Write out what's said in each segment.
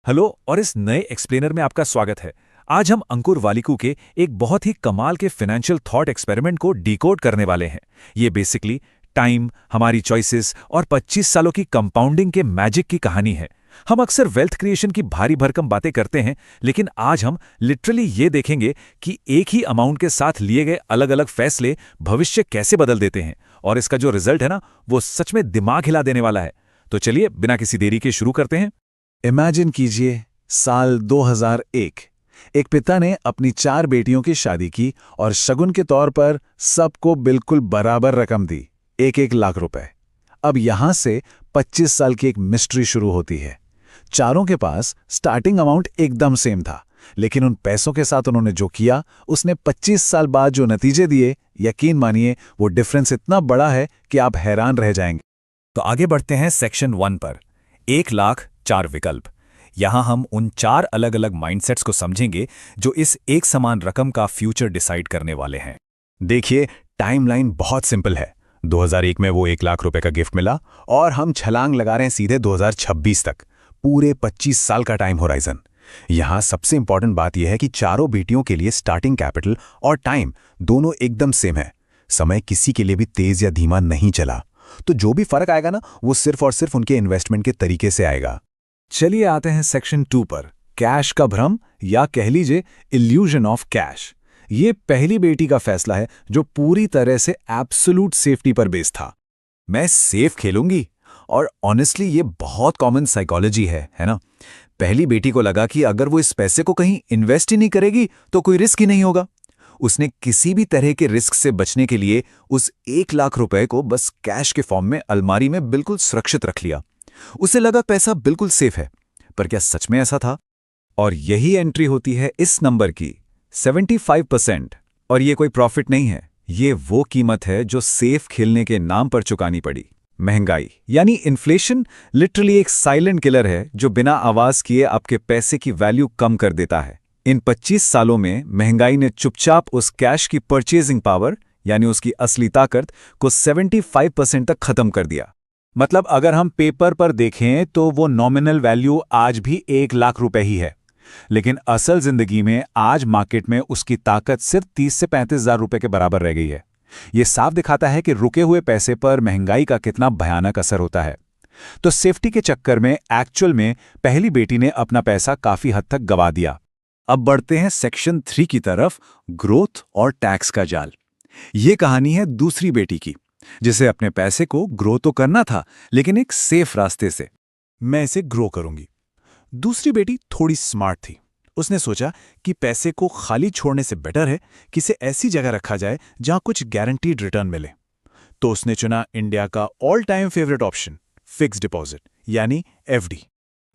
Hello और इस नए एक्सप्लेनर में आपका स्वागत है। आज हम अंकुर वालिकू के एक बहुत ही कमाल के फाइनेंशियल थॉट एक्सपेरिमेंट को डिकोड करने वाले हैं। ये बेसिकली टाइम, हमारी चॉइसेस और 25 सालों की कंपाउंडिंग के मैजिक की कहानी है। हम अक्सर वेल्थ क्रिएशन की भारी भरकम बातें करते हैं, लेकिन आज हम लिटरली ये देखेंगे कि एक ही अमाउंट के साथ लिए गए अलग अलग फैसले भविष्य कैसे बदल देते हैं, और इसका जो रिजल्ट है ना, वो सच में दिमाग हिला देने वाला है। तो चलिए बिना किसी देरी के शुरू करते हैं। इमेजिन कीजिए, साल 2001। एक पिता ने अपनी 4 बेटियों की शादी की और शगुन के तौर पर सबको बिल्कुल बराबर रकम दी, 1-1 लाख रुपए। अब यहां से 25 साल की एक मिस्ट्री शुरू होती है। चारों के पास स्टार्टिंग अमाउंट एकदम सेम था, लेकिन उन पैसों के साथ उन्होंने जो किया, उसने 25 साल बाद जो नतीजे दिए, यकीन मानिए वो डिफरेंस इतना बड़ा है कि आप हैरान रह जाएंगे। तो आगे बढ़ते हैं सेक्शन 1 पर। 1 लाख 4 विकल्प। यहां हम उन 4 अलग अलग माइंडसेट्स को समझेंगे जो इस एक समान रकम का फ्यूचर डिसाइड करने वाले हैं। देखिए, टाइमलाइन बहुत सिंपल है। 2001 में वो 1 लाख रुपए का गिफ्ट मिला और हम छलांग लगा रहे हैं सीधे 2026 तक, पूरे 25 साल का टाइम होराइजन। यहां सबसे इंपॉर्टेंट बात यह है कि चारों बेटियों के लिए स्टार्टिंग कैपिटल और टाइम दोनों एकदम सेम है। समय किसी के लिए भी तेज या धीमा नहीं चला, तो जो भी फर्क आएगा ना, वो सिर्फ और सिर्फ उनके इन्वेस्टमेंट के तरीके से आएगा। चलिए आते हैं सेक्शन 2 पर। कैश का भ्रम, या कह लीजिए इल्यूजन ऑफ कैश। ये पहली बेटी का फैसला है जो पूरी तरह से एब्सोल्यूट सेफ्टी पर बेस्ड था। मैं सेफ खेलूंगी, और ऑनेस्टली ये बहुत कॉमन साइकोलॉजी है ना। पहली बेटी को लगा कि अगर वो इस पैसे को कहीं इन्वेस्ट ही नहीं करेगी तो कोई रिस्क ही नहीं होगा। उसने किसी भी तरह के रिस्क से बचने के लिए उस 1 लाख रुपए को बस कैश के फॉर्म में अलमारी में बिल्कुल सुरक्षित रख लिया। उसे लगा पैसा बिल्कुल सेफ है, पर क्या सच में ऐसा था? और यही एंट्री होती है इस नंबर की, 75%। और ये कोई प्रॉफिट नहीं है, ये वो कीमत है जो सेफ खेलने के नाम पर चुकानी पड़ी। महंगाई यानी इन्फ्लेशन लिटरली एक साइलेंट किलर है जो बिना आवाज किए आपके पैसे की वैल्यू कम कर देता है। इन 25 सालों में महंगाई ने चुपचाप उस कैश की परचेजिंग पावर यानी उसकी असली ताकत को 75% तक खत्म कर दिया। मतलब अगर हम पेपर पर देखें तो वो नॉमिनल वैल्यू आज भी 1 लाख रुपए ही है, लेकिन असल जिंदगी में आज मार्केट में उसकी ताकत सिर्फ 30 से 35 हजार रुपए के बराबर रह गई है। ये साफ दिखाता है कि रुके हुए पैसे पर महंगाई का कितना भयानक असर होता है। तो सेफ्टी के चक्कर में एक्चुअल में पहली बेटी ने अपना पैसा काफी हद तक गवा दिया। अब बढ़ते हैं सेक्शन 3 की तरफ, ग्रोथ और टैक्स का जाल। ये कहानी है दूसरी बेटी की, जिसे अपने पैसे को ग्रो तो करना था, लेकिन एक सेफ रास्ते से। मैं इसे ग्रो करूंगी। दूसरी बेटी थोड़ी स्मार्ट थी। उसने सोचा कि पैसे को खाली छोड़ने से बेटर है कि इसे ऐसी जगह रखा जाए जहां कुछ गारंटीड रिटर्न मिले। तो उसने चुना इंडिया का all time favourite option, fixed deposit यानी एफडी।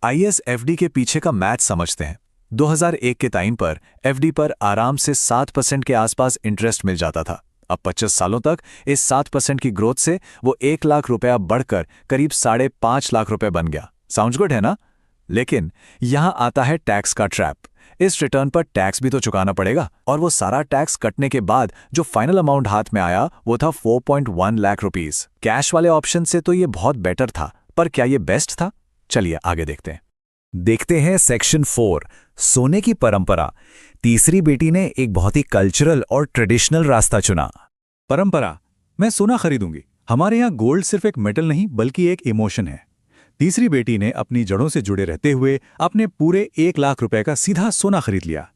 आइए एफडी के पीछे का मैथ समझते हैं। 2001 के टाइम पर एफडी पर आराम से 7% के आसपास इंटरेस्ट मिल जाता था। अब 25 सालों तक इस 7% की ग्रोथ से वो 1 लाख रुपया बढ़कर करीब 5.5 लाख रुपए बन गया। साउंड्स गुड है ना? लेकिन यहां आता है टैक्स का ट्रैप। इस रिटर्न पर टैक्स भी तो चुकाना पड़ेगा, और वो सारा टैक्स कटने के बाद जो फाइनल अमाउंट हाथ में आया वो था 4.1 लाख रुपीस। कैश वाले ऑप्शन से तो ये बहुत बेटर था, पर क्या ये बेस्ट था? चलिए आगे देखते हैं सेक्शन 4, सोने की परंपरा। तीसरी बेटी ने एक बहुत ही कल्चरल और ट्रेडिशनल रास्ता चुना। परंपरा, मैं सोना खरीदूंगी। हमारे यहाँ गोल्ड सिर्फ एक मेटल नहीं बल्कि एक इमोशन है। तीसरी बेटी ने अपनी जड़ों से जुड़े रहते हुए अपने पूरे 1 लाख रुपए का सीधा सोना खरीद लिया।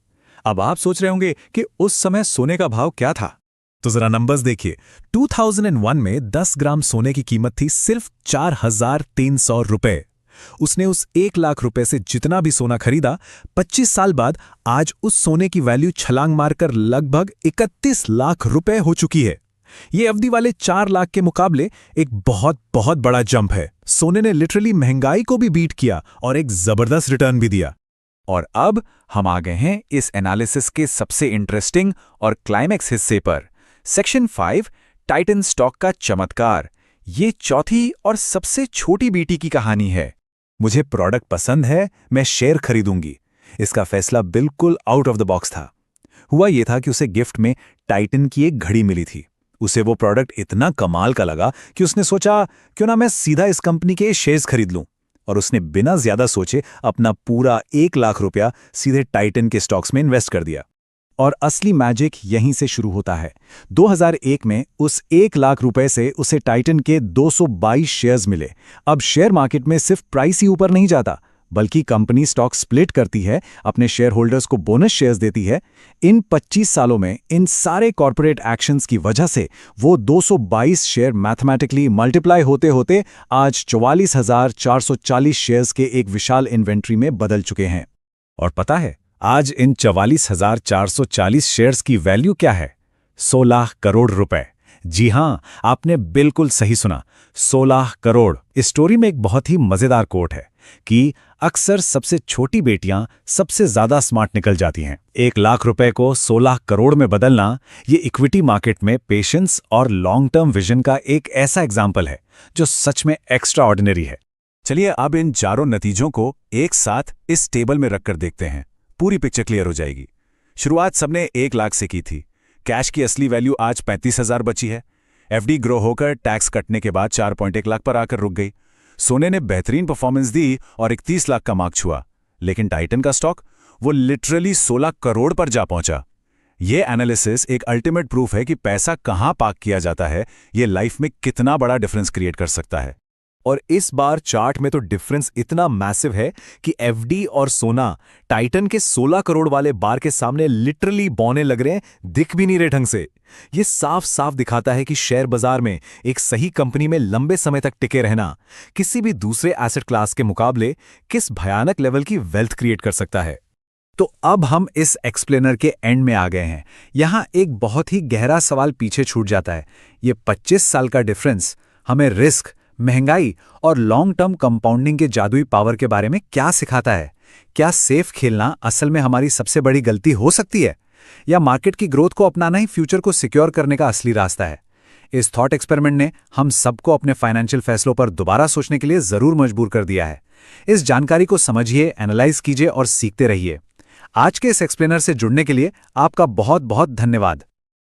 अब आप सोच रहे होंगे कि उस समय सोने का भाव क्या था, तो जरा नंबर्स देखिए। 2001 में 10 ग्राम सोने की कीमत थी सिर्फ 4,300 रुपए। उसने उस 1 लाख रुपए से जितना भी सोना खरीदा, 25 साल बाद आज उस सोने की वैल्यू छलांग मारकर लगभग 31 लाख रुपए हो चुकी है। ये अवधि वाले 4 लाख के मुकाबले एक बहुत बहुत बड़ा जंप है। सोने ने लिटरली महंगाई को भी बीट किया और एक जबरदस्त रिटर्न भी दिया। और अब हम आ गए हैं इस एनालिसिस के सबसे इंटरेस्टिंग और क्लाइमैक्स हिस्से पर। सेक्शन 5, टाइटन स्टॉक का चमत्कार। ये चौथी और सबसे छोटी बेटी की कहानी है। मुझे प्रोडक्ट पसंद है, मैं शेयर खरीदूंगी। इसका फैसला बिल्कुल आउट ऑफ द बॉक्स था। हुआ यह था कि उसे गिफ्ट में टाइटन की एक घड़ी मिली थी। उसे वो प्रोडक्ट इतना कमाल का लगा कि उसने सोचा क्यों ना मैं सीधा इस कंपनी के शेयर्स खरीद लूं। और उसने बिना ज्यादा सोचे अपना पूरा 1 लाख रुपया सीधे टाइटन के स्टॉक्स में इन्वेस्ट कर दिया। और असली मैजिक यहीं से शुरू होता है। 2001 में उस 1 लाख रुपए से उसे टाइटन के 222 शेयर्स मिले। अब शेयर मार्केट में सिर्फ प्राइस ही ऊपर नहीं जाता, बल्कि कंपनी स्टॉक स्प्लिट करती है, अपने शेयर होल्डर्स को बोनस शेयर्स देती है। इन 25 सालों में इन सारे कॉर्पोरेट एक्शंस की वजह से वो 222 शेयर मैथमेटिकली मल्टीप्लाई होते होते आज 44,440 शेयर्स के एक विशाल इन्वेंट्री में बदल चुके हैं। और पता है आज इन 44,440 शेयर्स की वैल्यू क्या है? 16 करोड़ रुपए। जी हां, आपने बिल्कुल सही सुना, 16 करोड़। इस स्टोरी में एक बहुत ही मजेदार कोट है कि अक्सर सबसे छोटी बेटियां सबसे ज्यादा स्मार्ट निकल जाती हैं। 1 लाख रुपए को 16 करोड़ में बदलना, ये इक्विटी मार्केट में पेशेंस और लॉन्ग टर्म विजन का एक ऐसा एग्जाम्पल है जो सच में एक्स्ट्रा ऑर्डिनरी है। चलिए अब इन चारों नतीजों को एक साथ इस टेबल में रखकर देखते हैं, पूरी पिक्चर क्लियर हो जाएगी। शुरुआत सबने 1 लाख से की थी। कैश की असली वैल्यू आज 35,000 बची है। एफडी ग्रो होकर टैक्स कटने के बाद 4.1 लाख पर आकर रुक गई। सोने ने बेहतरीन परफॉर्मेंस दी और 31 लाख का मार्क छुआ, लेकिन टाइटन का स्टॉक वो लिटरली 16 करोड़ पर जा पहुंचा। ये एनालिसिस एक अल्टीमेट प्रूफ है कि पैसा कहां पार्क किया जाता है, ये लाइफ में कितना बड़ा डिफरेंस क्रिएट कर सकता है। और इस बार चार्ट में तो डिफरेंस इतना मैसिव है कि एफडी और सोना टाइटन के 16 करोड़ वाले बार के सामने लिटरली बौने लग रहे हैं, दिख भी नहीं रहे ढंग से। ये साफ साफ दिखाता है कि शेयर बाजार में एक सही कंपनी में लंबे समय तक टिके रहना किसी भी दूसरे एसेट क्लास के मुकाबले किस भयानक लेवल की वेल्थ क्रिएट कर सकता है। तो अब हम इस एक्सप्लेनर के एंड में आ गए हैं। यहां एक बहुत ही गहरा सवाल पीछे छूट जाता है। ये 25 साल का डिफरेंस हमें रिस्क, महंगाई और लॉन्ग टर्म कंपाउंडिंग के जादुई पावर के बारे में क्या सिखाता है? क्या सेफ खेलना असल में हमारी सबसे बड़ी गलती हो सकती है, या मार्केट की ग्रोथ को अपनाना ही फ्यूचर को सिक्योर करने का असली रास्ता है? इस थॉट एक्सपेरिमेंट ने हम सबको अपने फाइनेंशियल फैसलों पर दोबारा सोचने के लिए जरूर मजबूर कर दिया है। इस जानकारी को समझिए, एनालाइज कीजिए और सीखते रहिए। आज के इस एक्सप्लेनर से जुड़ने के लिए आपका बहुत बहुत धन्यवाद।